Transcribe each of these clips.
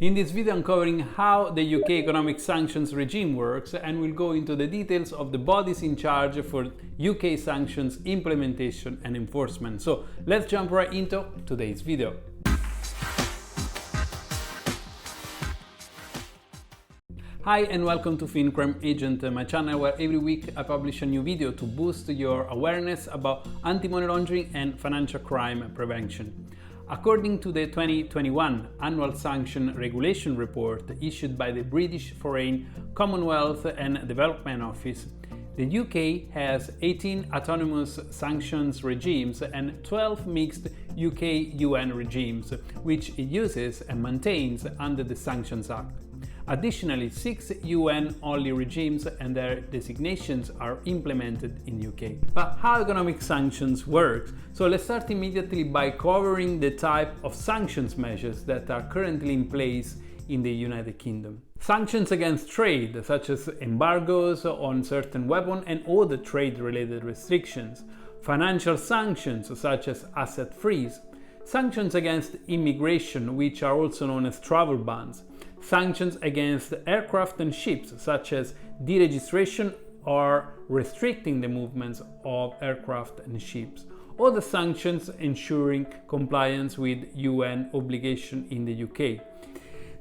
In this video I'm covering how the UK Economic Sanctions regime works, and we'll go into the details of the bodies in charge for UK sanctions implementation and enforcement. So let's jump right into today's video. Hi and welcome to FinCrime Agent, my channel where every week I publish a new video to boost your awareness about anti-money laundering and financial crime prevention. According to the 2021 Annual Sanction Regulation Report issued by the British Foreign, Commonwealth and Development Office, the UK has 18 autonomous sanctions regimes and 12 mixed UK-UN regimes, which it uses and maintains under the Sanctions Act. Additionally, 6 UN-only regimes and their designations are implemented in UK. But how economic sanctions work? So let's start immediately by covering the type of sanctions measures that are currently in place in the United Kingdom. Sanctions against trade, such as embargoes on certain weapons and other trade-related restrictions. Financial sanctions, such as asset freeze. Sanctions against immigration, which are also known as travel bans. Sanctions against aircraft and ships, such as deregistration or restricting the movements of aircraft and ships. Other sanctions ensuring compliance with UN obligation in the UK.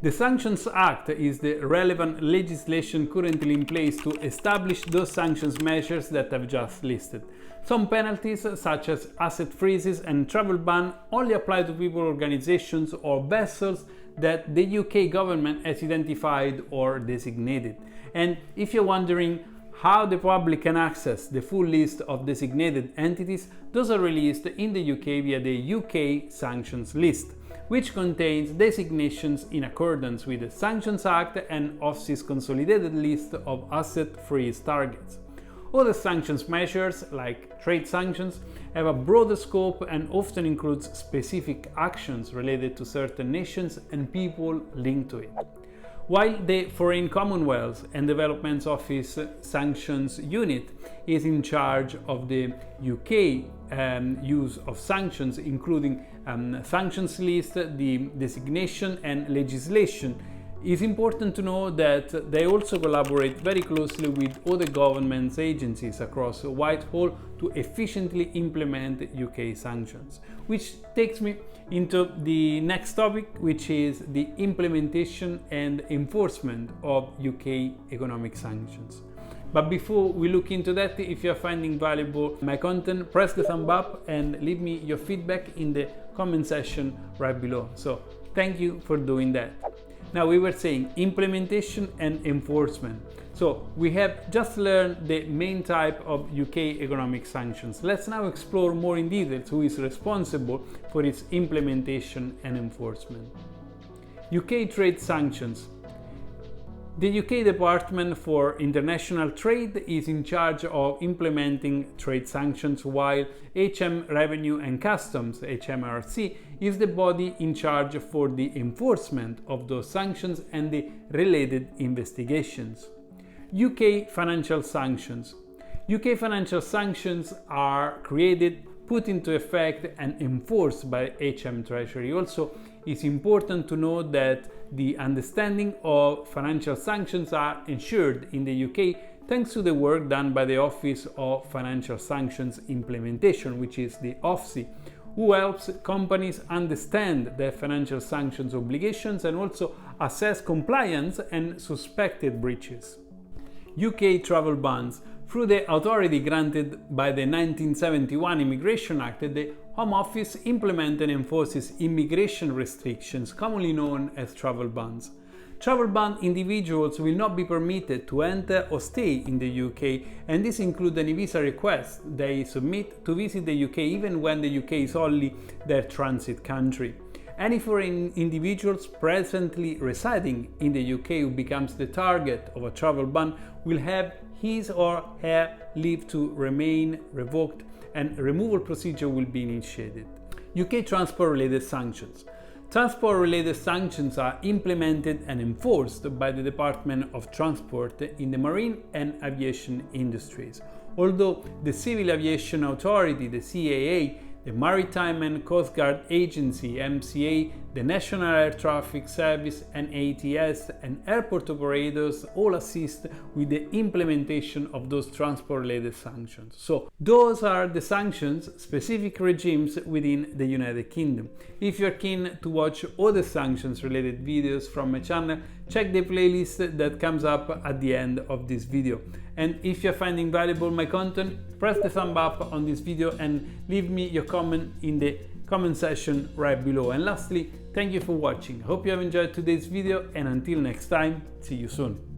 The Sanctions Act is the relevant legislation currently in place to establish those sanctions measures that I've just listed. Some penalties, such as asset freezes and travel ban, only apply to people, organizations or vessels that the UK government has identified or designated. And if you're wondering how the public can access the full list of designated entities, those are released in the UK via the UK Sanctions list, which contains designations in accordance with the Sanctions Act and OFSI's consolidated list of asset freeze targets. Other sanctions measures, like trade sanctions, have a broader scope and often includes specific actions related to certain nations and people linked to it. While the Foreign Commonwealth and Development Office Sanctions Unit is in charge of the UK use of sanctions, including sanctions list, the designation and legislation, it's important to know that they also collaborate very closely with other government agencies across Whitehall to efficiently implement UK sanctions. Which takes me into the next topic, which is the implementation and enforcement of UK economic sanctions. But before we look into that, if you're finding valuable my content, press the thumb up and leave me your feedback in the comment section right below. So thank you for doing that. Now, we were saying implementation and enforcement. So we have just learned the main type of UK economic sanctions. Let's now explore more in detail who is responsible for its implementation and enforcement. UK trade sanctions. The UK Department for International Trade is in charge of implementing trade sanctions, while HM Revenue and Customs, HMRC, is the body in charge for the enforcement of those sanctions and the related investigations. UK Financial Sanctions. UK financial sanctions are created, put into effect and enforced by HM Treasury. Also, it's important to know that the understanding of financial sanctions are ensured in the UK thanks to the work done by the Office of Financial Sanctions Implementation, which is the OFSI, who helps companies understand their financial sanctions obligations and also assess compliance and suspected breaches. UK travel bans. Through the authority granted by the 1971 Immigration Act, the Home Office implements and enforces immigration restrictions, commonly known as travel bans. Travel ban individuals will not be permitted to enter or stay in the UK, and this includes any visa request they submit to visit the UK even when the UK is only their transit country. Any foreign individuals presently residing in the UK who becomes the target of a travel ban will have his or her leave to remain revoked and removal procedure will be initiated. UK transport-related sanctions. Transport-related sanctions are implemented and enforced by the Department of Transport in the marine and aviation industries. Although the Civil Aviation Authority, the CAA, the Maritime and Coast Guard Agency, MCA, The National Air Traffic Service and ATS and airport operators all assist with the implementation of those transport-related sanctions. So those are the sanctions specific regimes within the United Kingdom. If you're keen to watch other sanctions-related videos from my channel, check the playlist that comes up at the end of this video. And if you're finding valuable my content, press the thumb up on this video and leave me your comment in the comment section right below. And lastly, thank you for watching. Hope you have enjoyed today's video, and until next time, see you soon.